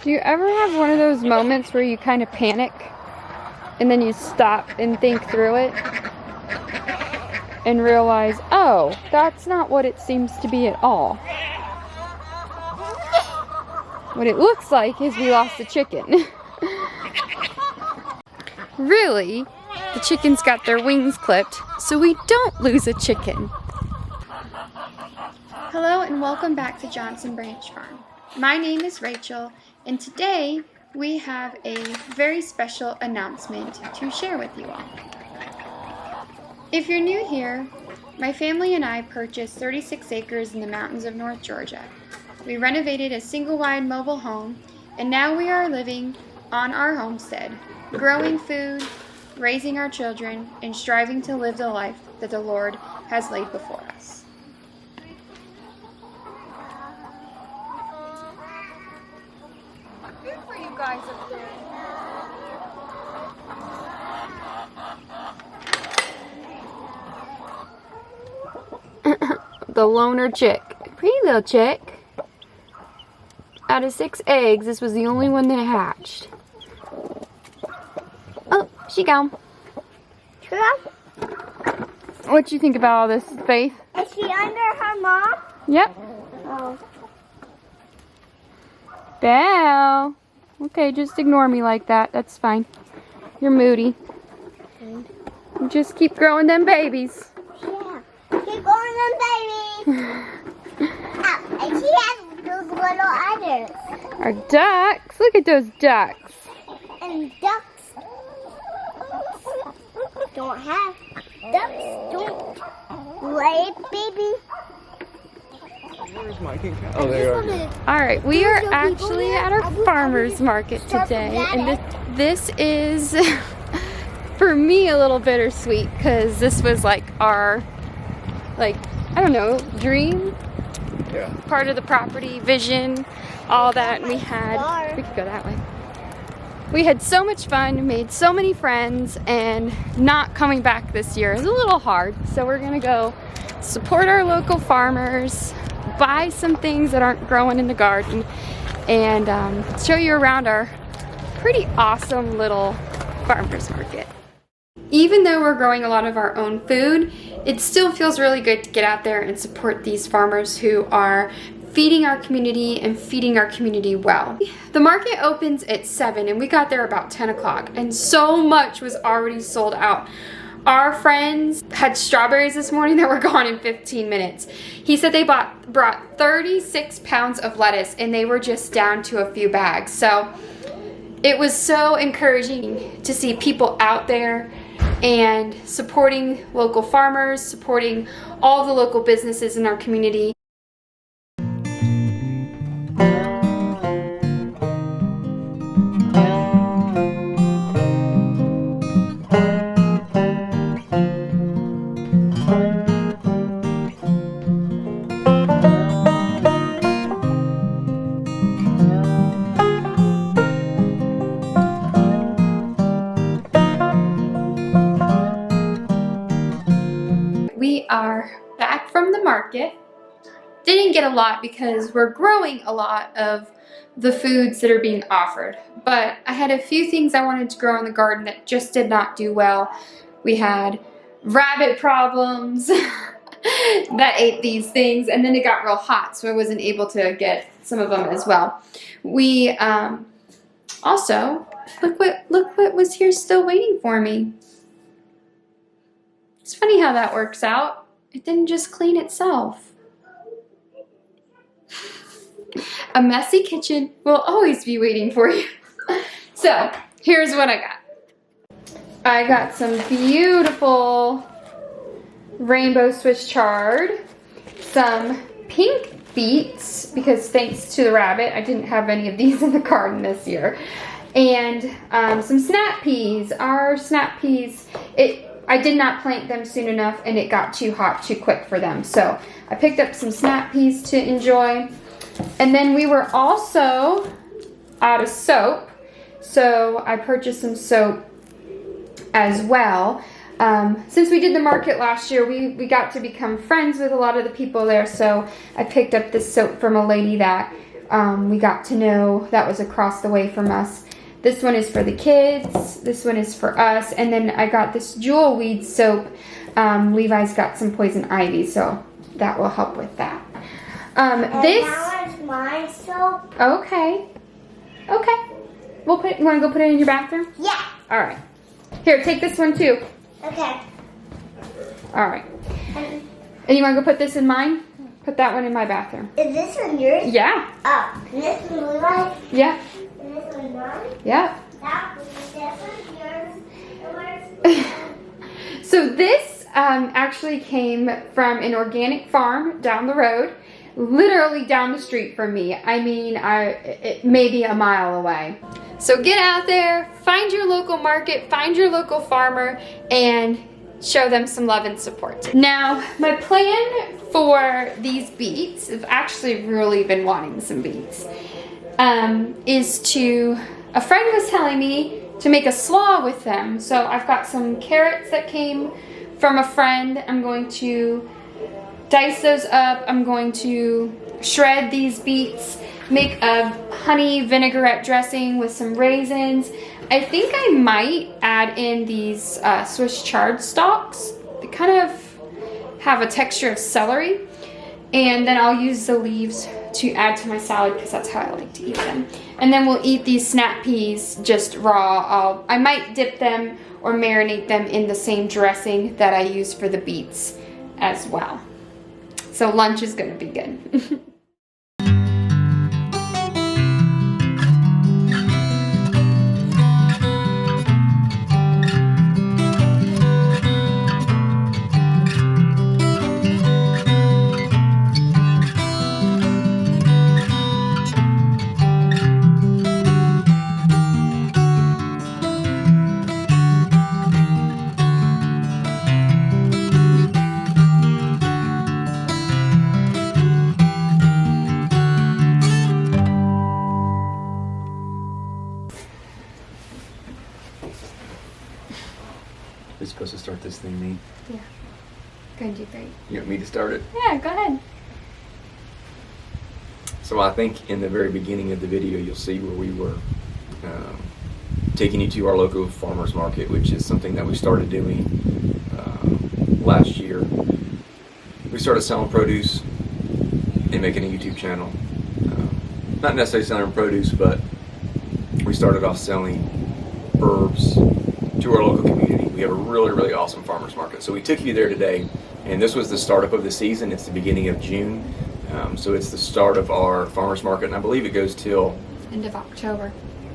Do you ever have one of those moments where you kind of panic and then you stop and think through it and realize, oh, that's not what it seems to be at all? What it looks like is we lost a chicken. Really, the chickens got their wings clipped, so we don't lose a chicken. Hello and welcome back to Johnson Branch Farm. My name is Rachel, and today we have a very special announcement to share with you all. If you're new here, my family and I purchased 36 acres in the mountains of North Georgia. We renovated a single-wide mobile home, and now we are living on our homestead, growing food, raising our children, and striving to live the life that the Lord has laid before us. Good for you guys up there. The loner chick. Pretty little chick. Out of 6 eggs, this was the only one that hatched. Oh, she gone. What you think about all this, Faith? Is she under her mom? Yep. Oh. Belle. Okay, just ignore me like that. That's fine. You're moody. Okay. Just keep growing them babies. Yeah. Keep growing them babies. And she has those little udders. Our ducks. Look at those ducks. And ducks don't have. Ducks don't lay, baby. Where's my king cat? Oh, there you are. Alright, we are actually at our farmer's market today, and this is, for me, a little bittersweet, because this was like our, I don't know, dream? Yeah. Part of the property, vision, all that, and we could go that way. We had so much fun, made so many friends, and not coming back this year is a little hard, so we're gonna go support our local farmers, buy some things that aren't growing in the garden, and show you around our pretty awesome little farmers market. Even though we're growing a lot of our own food, it still feels really good to get out there and support these farmers who are feeding our community and feeding our community well. The market opens at 7 and we got there about 10 o'clock and so much was already sold out. Our friends had strawberries this morning that were gone in 15 minutes. He said they brought 36 pounds of lettuce and they were just down to a few bags. So it was so encouraging to see people out there and supporting local farmers, supporting all the local businesses in our community. We are back from the market. Didn't get a lot because we're growing a lot of the foods that are being offered, but I had a few things I wanted to grow in the garden that just did not do well. We had rabbit problems that ate these things, and then it got real hot, so I wasn't able to get some of them as well. We also, look what was here still waiting for me. It's funny how that works out. It didn't just clean itself. A messy kitchen will always be waiting for you. So, here's what I got. I got some beautiful rainbow Swiss chard, some pink beets, because thanks to the rabbit, I didn't have any of these in the garden this year, and some snap peas. Our snap peas, I did not plant them soon enough and it got too hot too quick for them. So I picked up some snap peas to enjoy. And then we were also out of soap. So I purchased some soap as well. Since we did the market last year, we got to become friends with a lot of the people there. So I picked up this soap from a lady that we got to know that was across the way from us. This one is for the kids. This one is for us. And then I got this jewel weed soap. Levi's got some poison ivy, so that will help with that. This. That one's my soap. Okay. Okay. We'll put. You want to go put it in your bathroom? Yeah. All right. Here, take this one too. Okay. All right. And you want to go put this in mine? Put that one in my bathroom. Is this one yours? Yeah. Oh, and this one Levi's? Yeah. And this one mine? Yeah. This one's yours. And where's So this actually came from an organic farm down the road, literally down the street from me. I mean, it may be a mile away. So get out there, find your local market, find your local farmer, and show them some love and support. Now, my plan for these beets, I've actually really been wanting some beets, is to, a friend was telling me to make a slaw with them. So I've got some carrots that came from a friend. I'm going to dice those up. I'm going to shred these beets, make a honey vinaigrette dressing with some raisins. I think I might add in these Swiss chard stalks. They kind of have a texture of celery. And then I'll use the leaves to add to my salad because that's how I like to eat them. And then we'll eat these snap peas just raw. I might dip them or marinate them in the same dressing that I use for the beets as well. So lunch is gonna be good. We're supposed to start this thing, Nate. Yeah, gonna do great. You want me to start it? Yeah, go ahead. So I think in the very beginning of the video, you'll see where we were taking you to our local farmers market, which is something that we started doing last year. We started selling produce and making a YouTube channel. Not necessarily selling produce, but we started off selling herbs to our local community. We have a really, really awesome farmers market. So we took you there today, and this was the startup of the season. It's the beginning of June. So it's the start of our farmers market, and I believe it goes till End of October.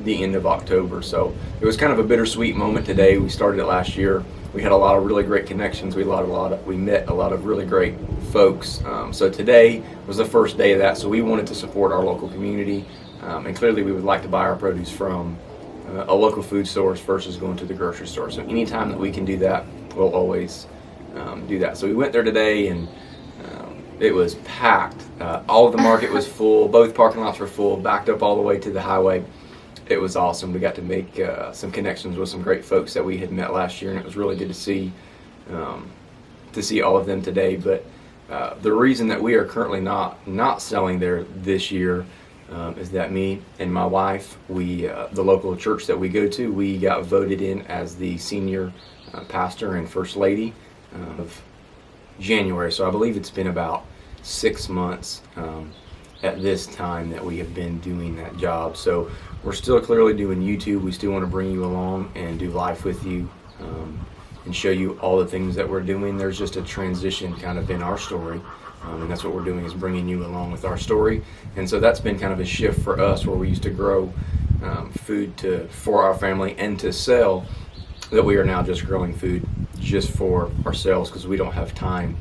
the end of October. So it was kind of a bittersweet moment today. We started it last year. We had a lot of really great connections. We met a lot of really great folks. So today was the first day of that. So we wanted to support our local community, and clearly we would like to buy our produce from a local food source versus going to the grocery store. So anytime that we can do that, we'll always do that. So we went there today, and it was packed. All of the market was full. Both parking lots were full, backed up all the way to the highway. It was awesome. We got to make some connections with some great folks that we had met last year, and it was really good to see all of them today. But the reason that we are currently not selling there this year is that me and my wife, the local church that we go to, we got voted in as the senior pastor and first lady of January. So I believe it's been about 6 months at this time that we have been doing that job. So we're still clearly doing YouTube. We still want to bring you along and do life with you and show you all the things that we're doing. There's just a transition kind of in our story. And that's what we're doing, is bringing you along with our story. And so that's been kind of a shift for us, where we used to grow food for our family and to sell, that we are now just growing food just for ourselves because we don't have time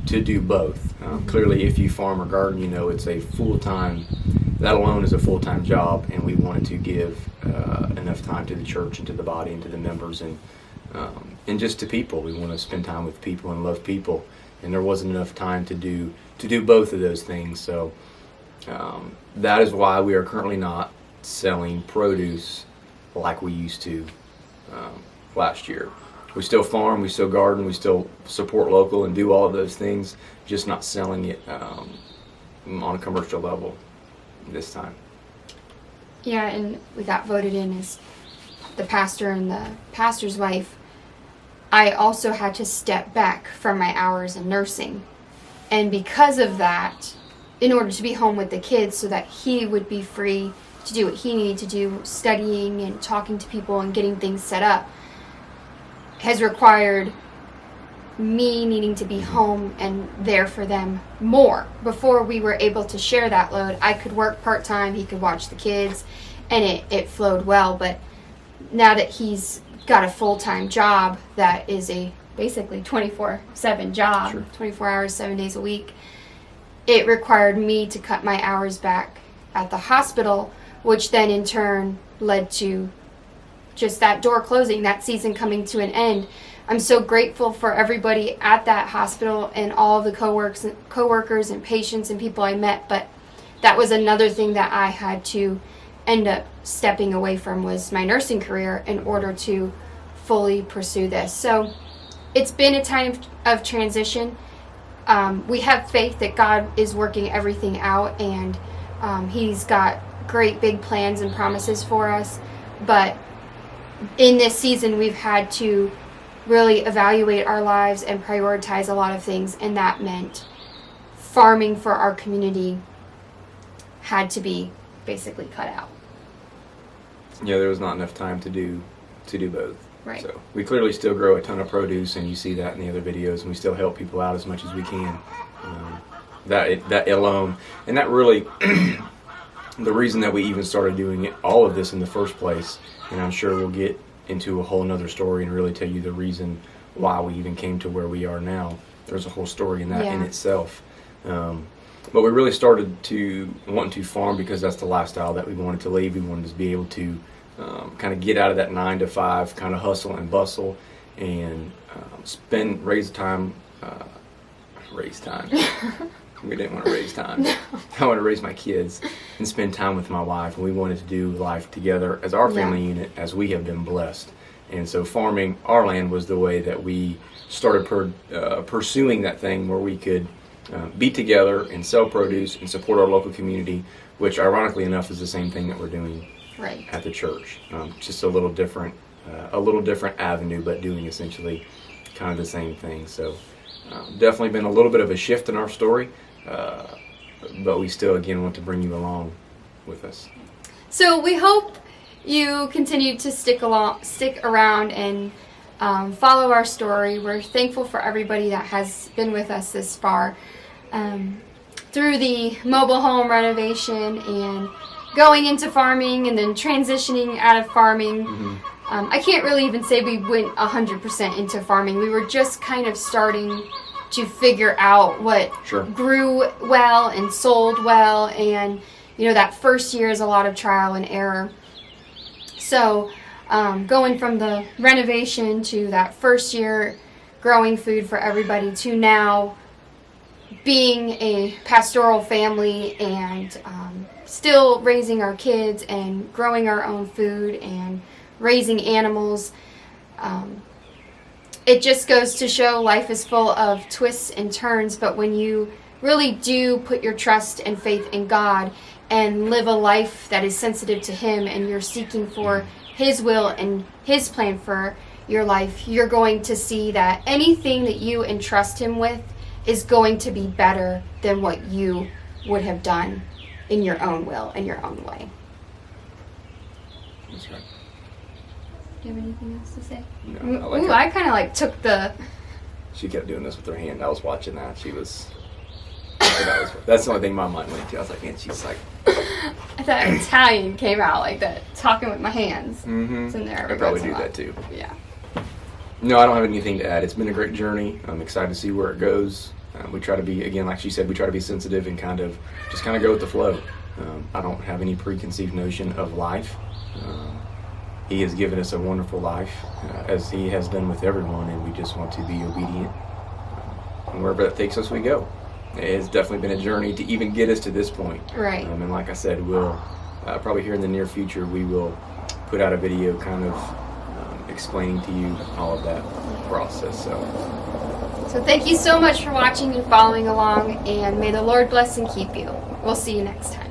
to do both. Clearly, if you farm or garden, you know it's a full-time, that alone is a full-time job, and we wanted to give enough time to the church and to the body and to the members and just to people. We want to spend time with people and love people. And there wasn't enough time to do both of those things. So that is why we are currently not selling produce like we used to last year. We still farm, we still garden, we still support local and do all of those things, just not selling it on a commercial level this time. Yeah, and we got voted in as the pastor and the pastor's wife. I also had to step back from my hours in nursing. And because of that, in order to be home with the kids so that he would be free to do what he needed to do, studying and talking to people and getting things set up, has required me needing to be home and there for them more. Before we were able to share that load, I could work part-time, he could watch the kids, and it flowed well. But now that he's got a full-time job that is a basically 24/7 job, Sure. 24 hours, 7 days a week, it required me to cut my hours back at the hospital, which then in turn led to just that door closing, that season coming to an end. I'm so grateful for everybody at that hospital and all the coworkers and patients and people I met, but that was another thing that I had to end up stepping away from, was my nursing career in order to fully pursue this. So it's been a time of transition. We have faith that God is working everything out, and He's got great big plans and promises for us. But in this season, we've had to really evaluate our lives and prioritize a lot of things, and that meant farming for our community had to be basically cut out. Yeah, there was not enough time to do both. Right. So we clearly still grow a ton of produce, and you see that in the other videos, and we still help people out as much as we can. That alone, and that really, the reason that we even started doing all of this in the first place, and I'm sure we'll get into a whole nother story and really tell you the reason why we even came to where we are now. There's a whole story in that in itself. But we really started to want to farm because that's the lifestyle that we wanted to lead. We wanted to be able to kind of get out of that 9-to-5 kind of hustle and bustle and raise time. We didn't want to raise time. I want to raise my kids and spend time with my wife. And we wanted to do life together as our family unit, as we have been blessed. And so farming our land was the way that we started pursuing that thing where we could be together and sell produce and support our local community, which ironically enough is the same thing that we're doing at the church. Just a little different avenue, but doing essentially kind of the same thing. So definitely been a little bit of a shift in our story, but we still again want to bring you along with us. So we hope you continue to stick around and follow our story. We're thankful for everybody that has been with us this far. Through the mobile home renovation and going into farming and then transitioning out of farming. Mm-hmm. I can't really even say we went 100% into farming. We were just kind of starting to figure out what grew well and sold well, and that first year is a lot of trial and error. So going from the renovation to that first year growing food for everybody to now being a pastoral family and still raising our kids and growing our own food and raising animals, it just goes to show life is full of twists and turns. But when you really do put your trust and faith in God and live a life that is sensitive to Him, and you're seeking for His will and His plan for your life, you're going to see that anything that you entrust Him with is going to be better than what you would have done in your own will and your own way. That's right. Do you have anything else to say? No. I kind of took the... She kept doing this with her hand. I was watching that. That's the only thing my mind went to. I was like, man, she's like... I thought Italian came out like that, talking with my hands. Mm-hmm. It's in there. I probably do that too. Yeah. No, I don't have anything to add. It's been a great journey. I'm excited to see where it goes. We try to be, again, like she said, we try to be sensitive and kind of go with the flow. I don't have any preconceived notion of life. He has given us a wonderful life, as He has done with everyone, and we just want to be obedient. And wherever that takes us, we go. It's definitely been a journey to even get us to this point. Right. And like I said, we'll probably here in the near future, we will put out a video kind of explaining to you all of that process. So thank you so much for watching and following along, and may the Lord bless and keep you. We'll see you next time.